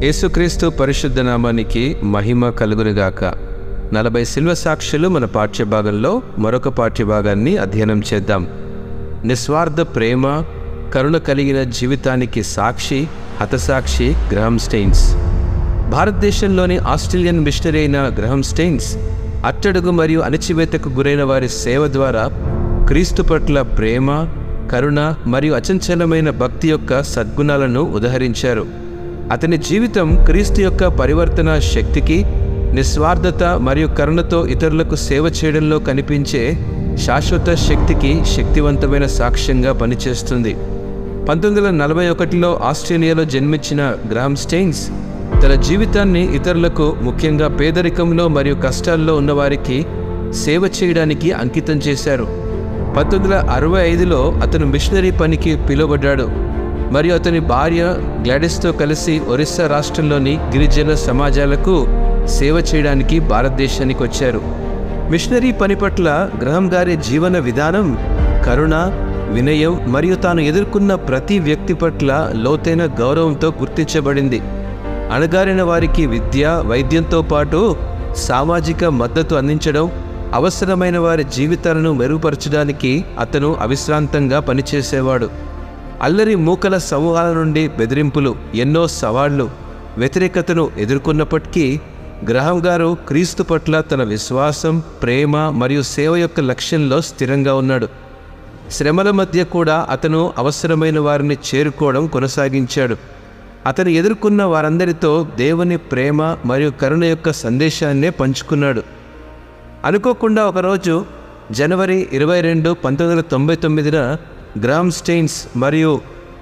యేసుక్రీస్తు పరిశుద్ధ నామానికి మహిమ కలుగునుగాక. 40 శిల్వ సాక్షులు మన పాఠ్యభాగంలో మరొక పాఠ్యభాగాన్ని అధ్యయనం చేద్దాం. నిస్వార్థ ప్రేమ, కరుణ కలిగిన జీవితానికి సాక్షి, హతసాక్షి గ్రహం స్టెయిన్స్. భారతదేశంలోని ఆస్ట్రేలియన్ మిషనరీ అయిన గ్రహం స్టెయిన్స్ అట్టడుగు మరియు అణచివేతకు గురైన వారి సేవ ద్వారా క్రీస్తు పట్ల ప్రేమ, కరుణ మరియు అచంచలమైన భక్తి యొక్క సద్గుణాలను ఉదహరించారు. అతని జీవితం క్రీస్తు యొక్క పరివర్తన శక్తికి, నిస్వార్థత మరియు కరుణతో ఇతరులకు సేవ చేయడంలో కనిపించే శాశ్వత శక్తికి శక్తివంతమైన సాక్ష్యంగా పనిచేస్తుంది. 1941లో ఆస్ట్రేలియాలో జన్మించిన గ్రహం స్టెయిన్స్ తన జీవితాన్ని ఇతరులకు, ముఖ్యంగా పేదరికంలో మరియు కష్టాల్లో ఉన్నవారికి సేవ చేయడానికి అంకితం చేశారు. 1965లో అతను మిషనరీ పనికి పిలువబడ్డాడు మరియు అతని భార్య గ్లాడిస్తో కలిసి ఒరిస్సా రాష్ట్రంలోని గిరిజన సమాజాలకు సేవ చేయడానికి భారతదేశానికి వచ్చారు. మిషనరీ పని పట్ల గ్రహం గారి జీవన విధానం కరుణ, వినయం మరియు తాను ఎదుర్కొన్న ప్రతి వ్యక్తి పట్ల లోతైన గౌరవంతో గుర్తించబడింది. అణగారిన వారికి విద్య, వైద్యంతో పాటు సామాజిక మద్దతు అందించడం, అవసరమైన వారి జీవితాలను మెరుగుపరచడానికి అతను అవిశ్రాంతంగా పనిచేసేవాడు. అల్లరి మూకల సమూహాల నుండి బెదిరింపులు, ఎన్నో సవాళ్లు, వ్యతిరేకతను ఎదుర్కొన్నప్పటికీ గ్రహం గారు క్రీస్తు పట్ల తన విశ్వాసం, ప్రేమ మరియు సేవ యొక్క లక్ష్యంలో స్థిరంగా ఉన్నాడు. శ్రమల మధ్య కూడా అతను అవసరమైన వారిని చేరుకోవడం కొనసాగించాడు. అతను ఎదుర్కొన్న వారందరితో దేవుని ప్రేమ మరియు కరుణ యొక్క సందేశాన్నే పంచుకున్నాడు. అనుకోకుండా ఒకరోజు జనవరి 22, 1999న గ్రహం స్టెయిన్స్ మరియు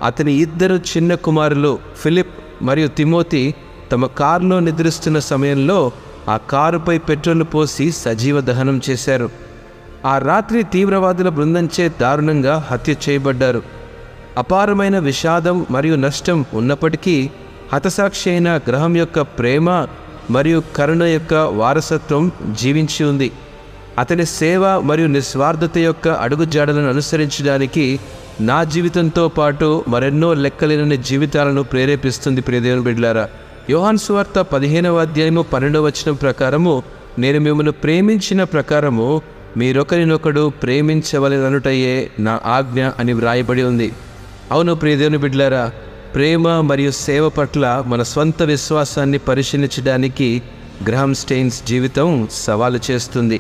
అతని 2 చిన్న కుమారులు ఫిలిప్ మరియు తిమోతి తమ కారులో నిద్రిస్తున్న సమయంలో ఆ కారుపై పెట్రోల్ పోసి సజీవ దహనం చేశారు. ఆ రాత్రి తీవ్రవాదుల బృందంచే దారుణంగా హత్య చేయబడ్డారు. అపారమైన విషాదం మరియు నష్టం ఉన్నప్పటికీ హతసాక్షి అయిన గ్రహం యొక్క ప్రేమ మరియు కరుణ యొక్క వారసత్వం జీవించి ఉంది. అతని సేవ మరియు నిస్వార్థత యొక్క అడుగుజాడలను అనుసరించడానికి నా జీవితంతో పాటు మరెన్నో లెక్కలేని జీవితాలను ప్రేరేపిస్తుంది. ప్రియదేవుని బిడ్డలారా, యోహాను సువార్త 15వ అధ్యాయము 12వ వచనం ప్రకారము, నేను మిమ్మల్ని ప్రేమించిన ప్రకారము మీరొకరినొకడు ప్రేమించవలెననుటయే నా ఆజ్ఞ అని వ్రాయబడి ఉంది. అవును ప్రియదేవుని బిడ్డలారా, ప్రేమ మరియు సేవ పట్ల మన స్వంత విశ్వాసాన్ని పరిశీలించడానికి గ్రహం స్టెయిన్స్ జీవితం సవాలు చేస్తుంది.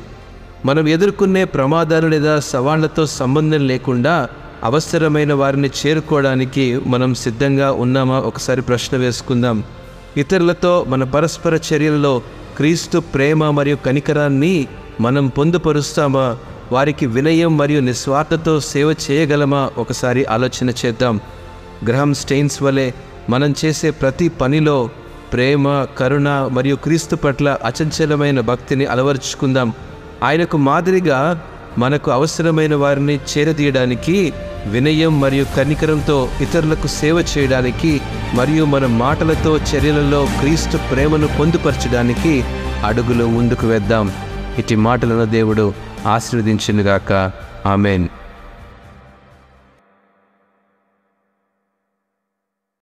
మనం ఎదుర్కొనే ప్రమాదాలు లేదా సవాళ్లతో సంబంధం లేకుండా అవసరమైన వారిని చేరుకోవడానికి మనం సిద్ధంగా ఉన్నామా? ఒకసారి ప్రశ్న వేసుకుందాం. ఇతరులతో మన పరస్పర చర్యలలో క్రీస్తు ప్రేమ మరియు కనికరాన్ని మనం పొందుపరుస్తామా? వారికి వినయం మరియు నిస్వార్థతో సేవ చేయగలమా? ఒకసారి ఆలోచన చేద్దాం. గ్రహం స్టెయిన్స్ వలె మనం చేసే ప్రతి పనిలో ప్రేమ, కరుణ మరియు క్రీస్తు పట్ల అచంచలమైన భక్తిని అలవర్చుకుందాం. ఆయనకు మాదిరిగా మనకు అవసరమైన వారిని చేరదీయడానికి, వినయం మరియు కనికరంతో ఇతరులకు సేవ చేయడానికి మరియు మన మాటలతో, చర్యలలో క్రీస్తు ప్రేమను పొందుపరచడానికి అడుగులు ముందుకు వేద్దాం. ఇటు మాటలను దేవుడు ఆశీర్వదించునుగాక. ఆమేన్.